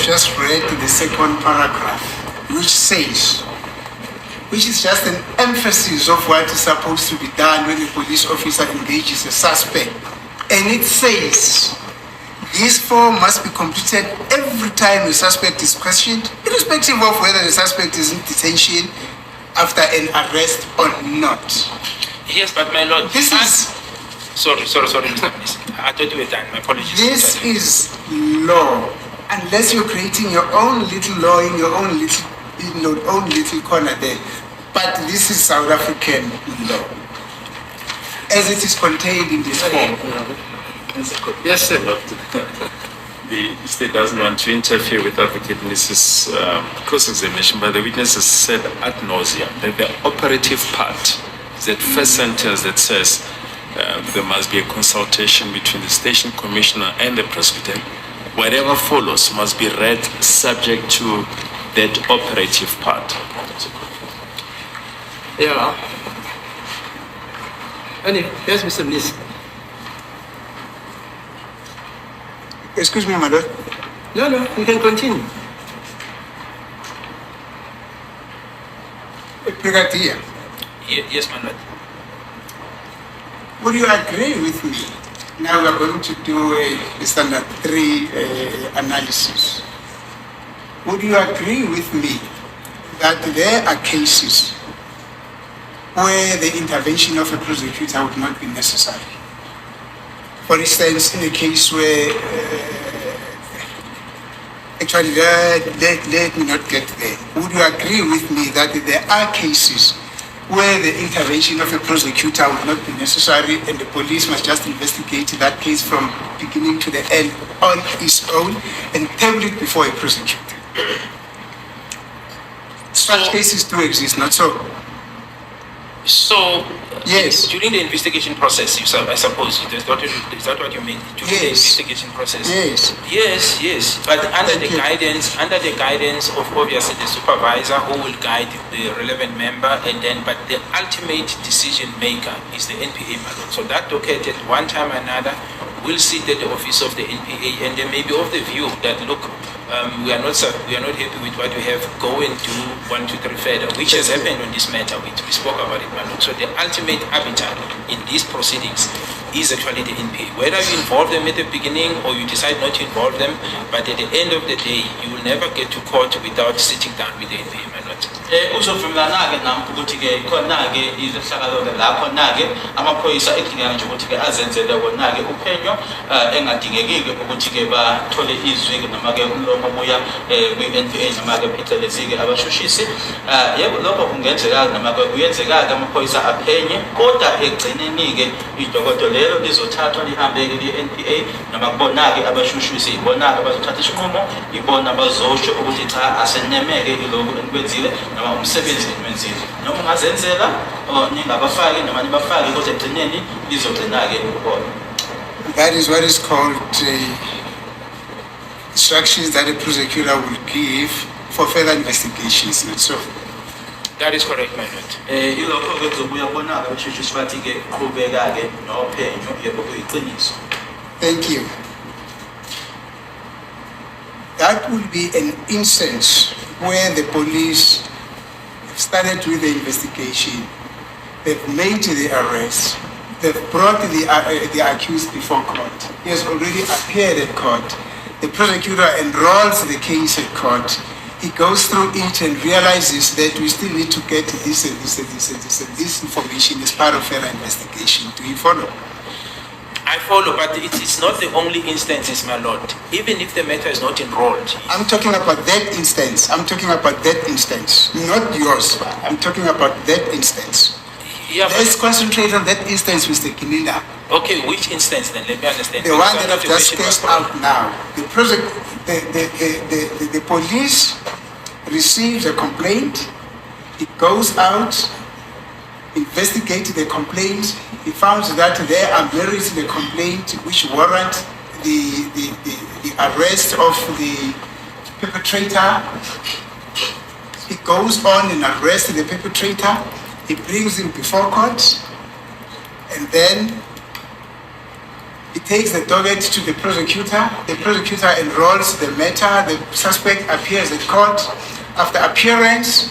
just read the second paragraph, which is just an emphasis of what is supposed to be done when a police officer engages a suspect. And it says, this form must be completed every time the suspect is questioned, irrespective of whether the suspect is in detention after an arrest or not. Yes, but my lord, This is... Sorry, Mr. MNISI. I thought you were done. My apologies. This is law. Unless you're creating your own little law in your own little corner there. But this is South African law, as it is contained in this form. Yes, sir. The state doesn't want to interfere with Advocate MNISI's cross-examination, but the witness has said ad nauseam that the operative part is that first sentence that says there must be a consultation between the station commissioner and the prosecutor. Whatever follows must be read subject to that operative part. Yeah. Anyway, yes, Mr. MNISI. Excuse me, my lord. No, you can continue. Brigadier, Yes, my lord. would you agree with me? Now we are going to do a standard 3 analysis. Would you agree with me that there are cases where the intervention of a prosecutor would not be necessary? For instance, in a case where, actually, let me not get there. Would you agree with me that there are cases where the intervention of a prosecutor would not be necessary and the police must just investigate that case from beginning to the end on its own and table it before a prosecutor? Such cases do exist, not so? So, Yes. during the investigation process, I suppose, is that what you mean? During the Yes. investigation process? Yes. Yes. But under the Thank you. guidance of obviously the supervisor who will guide the relevant member, but the ultimate decision maker is the NPA, my lord. So that docket at one time or another will sit at the office of the NPA, and they may be of the view that look, we are not happy with what we have. Go and do 1, 2, 3 further, which has happened on this matter. We spoke about it, my lord. So the ultimate arbiter in these proceedings is actually the NPA. Whether you involve them at the beginning or you decide not to involve them, but at the end of the day, you will never get to court without sitting down with the NPA, my lord. Uzovumelana-ke nami ukuthi-ke khona-ke izehlakalo-ke la khona-ke amaphoyisa edingeka nje ukuthi-ke azenzele wona-ke uphenyo engadingekile ukuthi-ke bathole izwi-ke noma-ke umlomo obuya kwi-NPA noma-ke phecelezi-ke abashushisi. Yebo, lokho kungenzeka noma-ke kuyenzeka-ke amaphoyisa aphenye, kodwa ekugcineni-ke idokodo lelo lizothathwa lihambe-ke liye-NPA noma kubona-ke abashushisi, ibona-ke abazothatha isinqumo, ibona abazosho ukuthi cha aseneme-ke ilokhu enikwenzile noma umsebenzi enwenzile, noma ungazenzela ningabafaki noma nibafaki kodwa ekugcineni lizogcina-ke ukubona. That is what is called instructions that a prosecutor will give for further investigations, not so? That is correct, my lord. Ilokho-ke kuzobuya kubona-ke abashushisi bathi-ke qhubeka-ke nophenyo, yebo kuyiqiniso. Thank you. That will be an instance where the police have started with the investigation, they've made the arrest, they've brought the accused before court. He has already appeared at court. The prosecutor enrolls the case at court. He goes through it and realizes that we still need to get this and this and this and this and this information as part of further investigation. Do you follow? I follow, but it is not the only instances, my lord. Even if the matter is not enrolled. I'm talking about that instance. I'm talking about that instance, not yours. I'm talking about that instance. Yeah, Let's concentrate on that instance, Mr. Gininda. okay, which instance then? Let me understand. The one that I've just sketched out now. The police receives a complaint. It goes out, investigates the complaint. He found that there are merits in the complaint which warrant the arrest of the perpetrator. He goes on and arrests the perpetrator. He brings him before court, and then He takes the docket to the prosecutor enrolls the matter, the suspect appears at court. After appearance,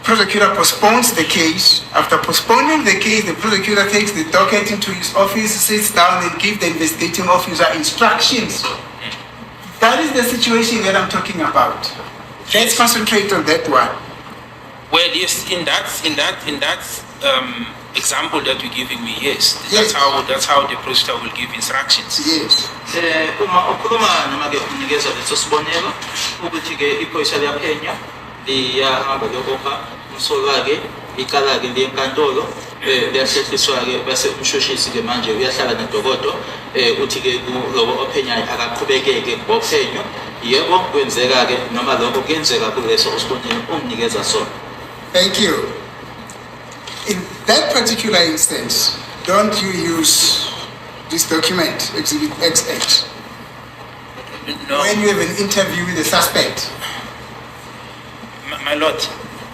prosecutor postpones the case. After postponing the case, the prosecutor takes the docket into his office, sits down and gives the investigating officer instructions. That is the situation that I'm talking about. Let's concentrate on that one. Well, yes, in that example that you're giving me, yes, Yes. that's how the prosecutor will give instructions. Yes. Uma ukhuluma noma ke umnikeza leso sibonelo ukuthi ke iphoyisa liyaphenya liyahamba lokupha umsolo ke icala ke lenkantolo liyahlehiswa ke bese umshoshisi ke manje uyahlala nedokodo uthi ke lobo ophenyayo akaqhubekeke ngophenyo yebo kwenzeka ke noma lokho kuyenzeka kuleso usibonelo umnikeza sona. Thank you. In that particular instance, don't you use this document, Exhibit XX, No, when you have an interview with the suspect? my lord.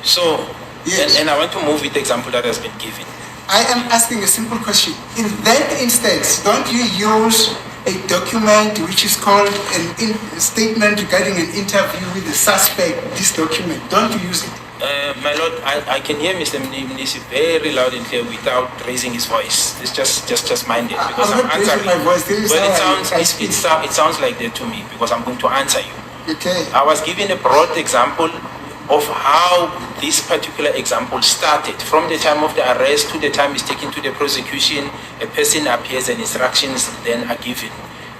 So, Yes. and I want to move with the example that has been given. I am asking a simple question. In that instance, don't you use a document which is called a statement regarding an interview with the suspect, this document? Don't you use it? My lord, I can hear Mr. MNISI very loud and clear without raising his voice. It's just mind it because I'm I'm not raising answering. my voice. This is Well, how I speak. it sounds like that to me because I'm going to answer you. Okay. I was giving a broad example of how this particular example started. From the time of the arrest to the time it's taken to the prosecution, a person appears and instructions then are given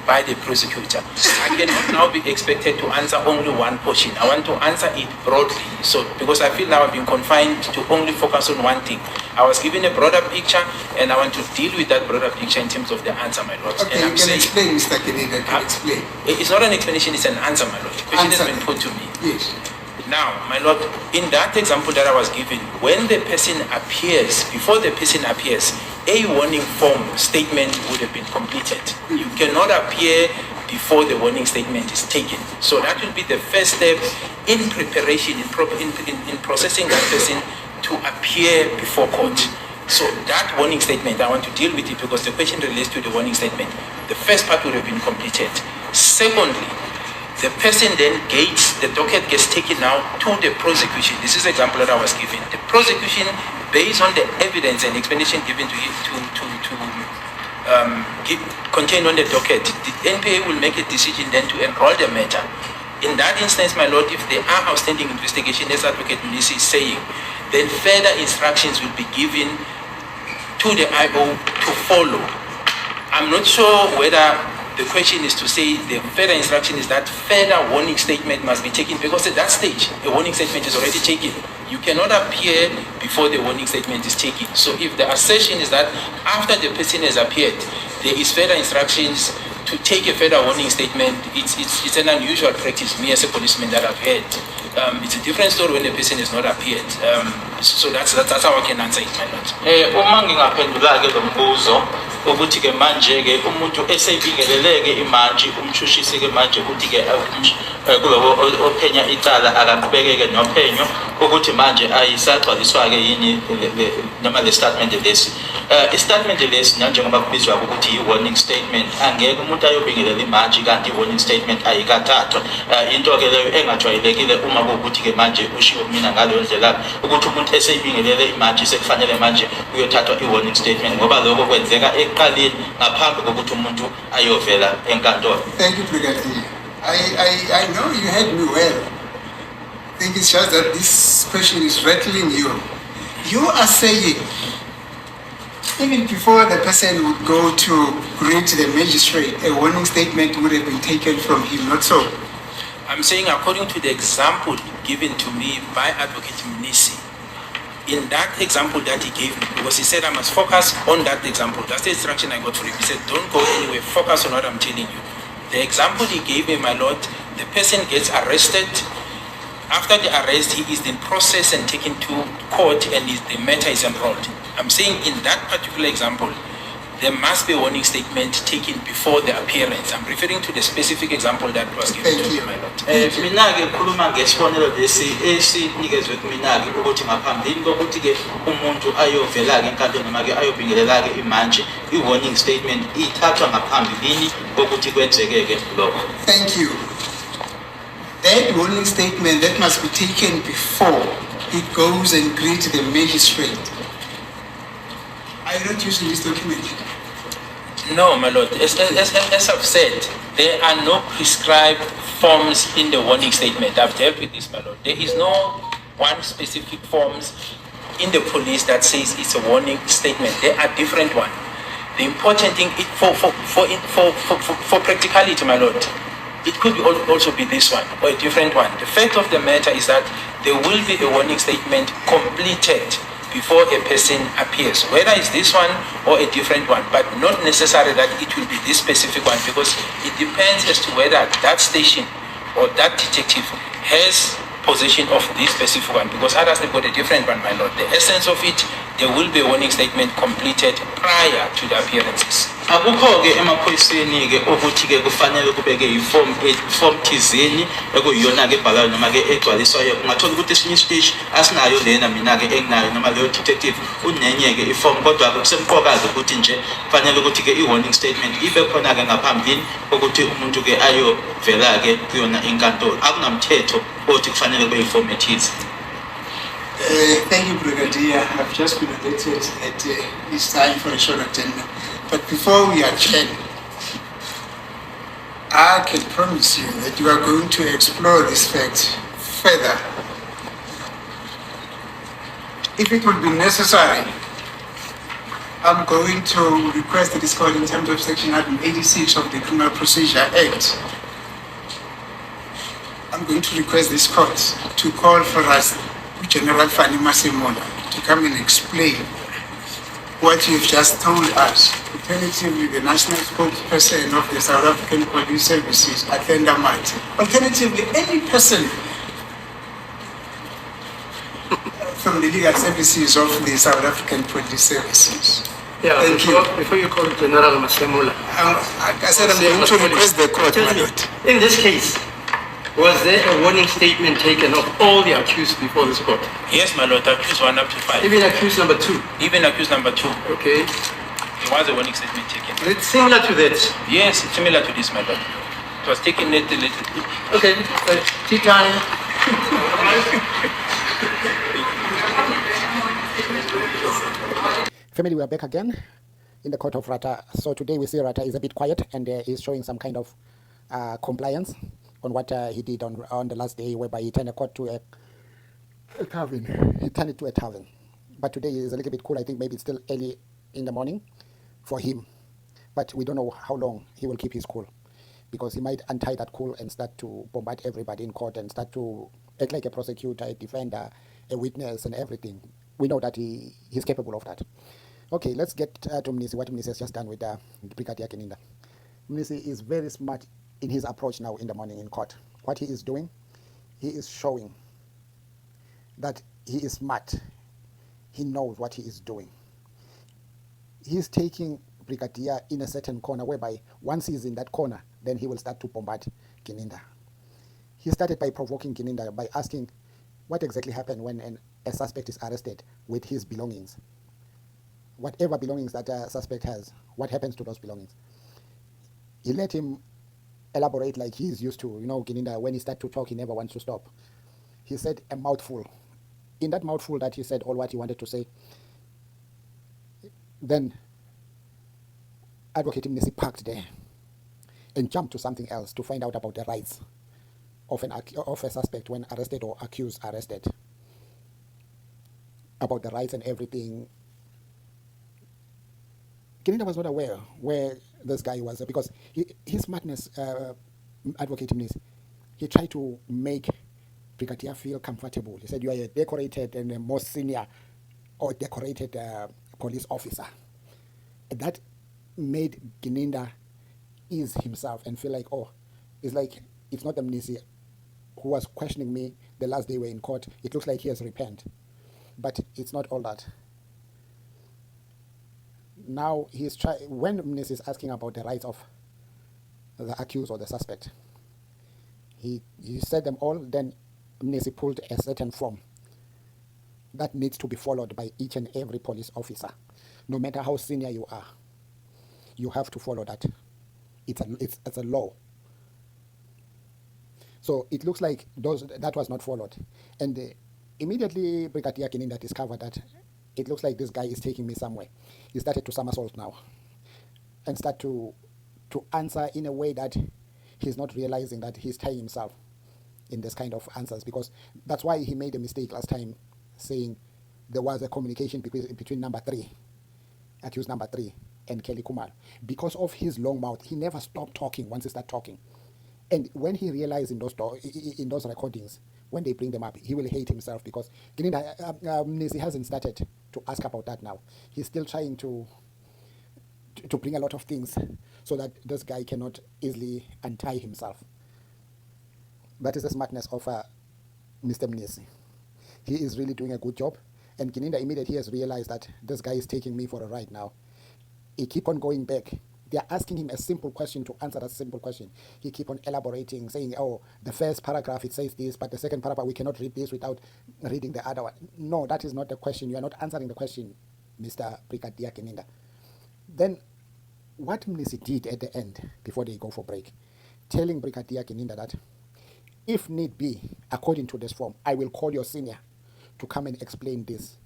by the prosecutor. I cannot now be expected to answer only one portion. I want to answer it broadly. So, because I feel now I've been confined to only focus on one thing. I was given a broader picture and I want to deal with that broader picture in terms of the answer, my lord. Okay, And you can explain, Mr. Gininda, you can explain. It's not an explanation, it's an answer, my lord. The question Answer. has been put to me. Yes. Now, my lord, in that example that I was given, when the person appears, before the person appears, a warning form statement would have been completed. You cannot appear before the warning statement is taken. So that will be the first step in preparation, in processing that person to appear before court. So that warning statement, I want to deal with it because the question relates to the warning statement. The first part would have been completed. Secondly, the person then the docket gets taken now to the prosecution. This is the example that I was given. The prosecution, based on the evidence and explanation given to it, contained on the docket, the NPA will make a decision then to enroll the matter. In that instance, my lord, if there are outstanding investigation, as Advocate MNISI is saying, then further instructions will be given to the IO to follow. I'm not sure whether the question is to say the further instruction is that further warning statement must be taken, because at that stage, a warning statement is already taken. You cannot appear before the warning statement is taken. So if the assertion is that after the person has appeared, there is further instructions to take a further warning statement, it's an unusual practice, me as a policeman, that I've heard. It's a different story when the person has not appeared. So that's how I can answer it, my lord. Uma ngingaphendula-ke lo mbuzo ukuthi-ke manje-ke umuntu eseyibingelele-ke imantshi umshushisi-ke manje ukuthi-ke kulobo ophenya icala akaqhubekeke nophenyo ukuthi manje ayisagcwaliswa-ke yini noma le statement lesi. I-statement lesi nanjengoba kubizwa ukuthi i-warning statement, angeke umuntu ayobingelela imantshi kanti i-warning statement ayikathathwa. Into-ke leyo engajwayelekile uma kuwukuthi-ke manje ushiwo kumina ngaleyo ndlela ukuthi umuntu eseyibingelele imantshi sekufanele manje uyothathwa i-warning statement ngoba lokho kwenzeka eqaleni ngaphambi kokuthi umuntu ayovela enkantolo. Thank you, Brigadier. I know you heard me well. I think it's just that this question is rattling you. You are saying, even before the person would go to greet the magistrate, a warning statement would have been taken from him, not so? I'm saying according to the example given to me by Advocate MNISI, in that example that he gave me, because he said I must focus on that example. That's the instruction I got from him. He said, don't go anywhere, focus on what I'm telling you. The example he gave me, my lord, the person gets arrested. After the arrest, he is then processed and taken to court and the matter is enrolled. I'm saying in that particular example, there must be a warning statement taken before the appearance. I'm referring to the specific example that was given to me, my lord. Mina-ke khuluma ngesibonelo lesi esinikezwe kumina-ke ukuthi ngaphambili kokuthi-ke umuntu ayovela-ke enkantolo noma-ke ayobingelela-ke imantshi i-warning statement ithathwa ngaphambilini kokuthi kwenzeke-ke lokho. Thank you. That warning statement that must be taken before it goes and greets the magistrate. Are you not using this document? No, my lord. As I've said, there are no prescribed forms in the warning statement. I've dealt with this, my lord. There is no one specific forms in the police that says it's a warning statement. There are different ones. The important thing for practicality, my lord, it could also be this one or a different one. The fact of the matter is that there will be a warning statement completed before a person appears, whether it's this one or a different one, but not necessarily that it will be this specific one, because it depends as to whether that station or that detective has possession of this specific one, because others they've got a different one, my lord. The essence of it, there will be a warning statement completed prior to the appearances. Akukho-ke emaphoyiseni-ke ukuthi-ke kufanele kubeke iform thizeni ekuyiyona-ke ebhalayo noma-ke egcwaliswayo. Ungathola ukuthi esinye isiteshi asinayo lena mina-ke enginayo noma leyo detective unenye-ke iform, kodwa-ke kusemqoka-ke ukuthi nje kufanele ukuthi-ke i-warning statement ibe khona-ke ngaphambilini kokuthi umuntu-ke ayovela-ke kuyona inkantolo. Akunamthetho othi kufanele kube iform ethize. Thank you, Brigadier. I've just been alerted that it's time for a short attendance. But before we adjourn, I can promise you that you are going to explore this fact further. If it will be necessary, I'm going to request that it's called in terms of Section 186 of the Criminal Procedure Act. I'm going to request this court to call for us General Fani Masemola to come and explain what you've just told us. Alternatively, the national spokesperson of the South African Police Services, Atenda Mati. Alternatively, any person from the legal services of the South African Police Services. Yeah, Thank you. Before you call General Masemola. I said I'm going to request the court, my lord. In this case, was there a warning statement taken of all the accused before this court? Yes, my lord. Accused 1 up to 5. Even accused number 2? Even accused number 2. Okay. There was a warning statement taken. It's similar to that? Yes, it's similar to this, my lord. It was taken little. Okay. Tea time. Family, we are back again in the court of Rata. So today we see Rata is a bit quiet and is showing some kind of compliance on what he did on the last day, whereby he turned the court to a tavern. He turned it to a tavern. But today is a little bit cool. I think maybe it's still early in the morning for him. But we don't know how long he will keep his cool, because he might untie that cool and start to bombard everybody in court and start to act like a prosecutor, a defender, a witness and everything. We know that he's capable of that. Okay, let's get to MNISI, what MNISI has just done with Brigadier Gininda. MNISI is very smart in his approach now in the morning in court. What he is doing, he is showing that he is smart. He knows what he is doing. He's taking Brigadier in a certain corner, whereby once he's in that corner, then he will start to bombard Gininda. He started by provoking Gininda by asking what exactly happened when a suspect is arrested with his belongings. Whatever belongings that a suspect has, what happens to those belongings? He let him elaborate like he's used to. Gininda, when he starts to talk, he never wants to stop. He said a mouthful. In that mouthful that he said all what he wanted to say, then Advocate MNISI parked there and jumped to something else to find out about the rights of a suspect when arrested or accused arrested. About the rights and everything. Gininda was not aware where this guy was, because his smartness, Advocate MNISI, he tried to make Brigadier feel comfortable. He said, you are a decorated and a more senior or decorated police officer. That made Gininda ease himself and feel like, it's like, it's not MNISI who was questioning me the last day we were in court. It looks like he has repented. But it's not all that. Now when MNISI is asking about the rights of the accused or the suspect, he said them all, then MNISI pulled a certain form that needs to be followed by each and every police officer, no matter how senior you are. You have to follow that. It's a law. So it looks like that was not followed. And immediately Brigadier Gininda discovered that it looks like this guy is taking me somewhere. He started to somersault now and start to answer in a way that he's not realizing that he's tying himself in this kind of answers, because that's why he made a mistake last time saying there was a communication between number 3, accused number 3, and Kelly Kumalo. Because of his long mouth, he never stopped talking once he started talking. And when he realized in those recordings, when they bring them up, he will hate himself, because MNISI hasn't started to ask about that now. He's still trying to bring a lot of things so that this guy cannot easily untie himself. That is the smartness of Mr. MNISI. He is really doing a good job. And Gininda immediately has realized that this guy is taking me for a ride now. He keep on going back. They are asking him a simple question to answer that simple question. He keep on elaborating, saying, oh, the first paragraph, it says this, but the second paragraph, we cannot read this without reading the other one. No, that is not the question. You are not answering the question, Mr. Brigadier Gininda. Then what MNISI did at the end, before they go for break, telling Brigadier Gininda that if need be, according to this form, I will call your senior to come and explain this.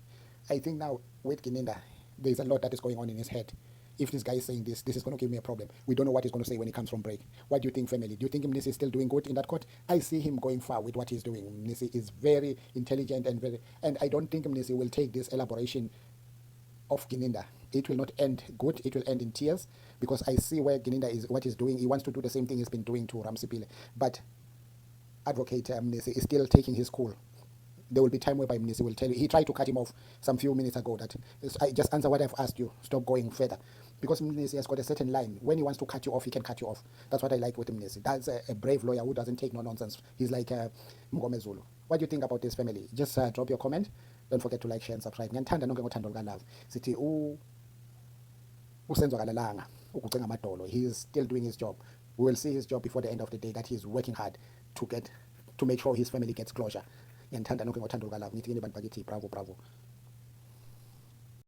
I think now with Gininda, there's a lot that is going on in his head. If this guy is saying this is going to give me a problem. We don't know what he's going to say when he comes from break. What do you think, family? Do you think MNISI is still doing good in that court? I see him going far with what he's doing. MNISI is very intelligent and I don't think MNISI will take this elaboration of Gininda. It will not end good. It will end in tears, because I see where Gininda is, what he's doing. He wants to do the same thing he's been doing to Ramsipile. But Advocate MNISI is still taking his cool. There will be time whereby MNISI will tell you. He tried to cut him off some few minutes ago that I just answer what I've asked you. Stop going further. Because MNISI has got a certain line. When he wants to cut you off, he can cut you off. That's what I like with MNISI. That's a brave lawyer who doesn't take no nonsense. He's like Mngome Zulu. What do you think about this, family? Just drop your comment. Don't forget to like, share, and subscribe. Ngiyathanda nonke ngothando lukaLove. Sithi usenzwakalelanga ukucenga amadolo. He is still doing his job. We will see his job before the end of the day, that he's working hard to make sure his family gets closure. Ngiyathanda nonke ngothando lukaLove. Ngithi kini bantu bakithi bravo bravo.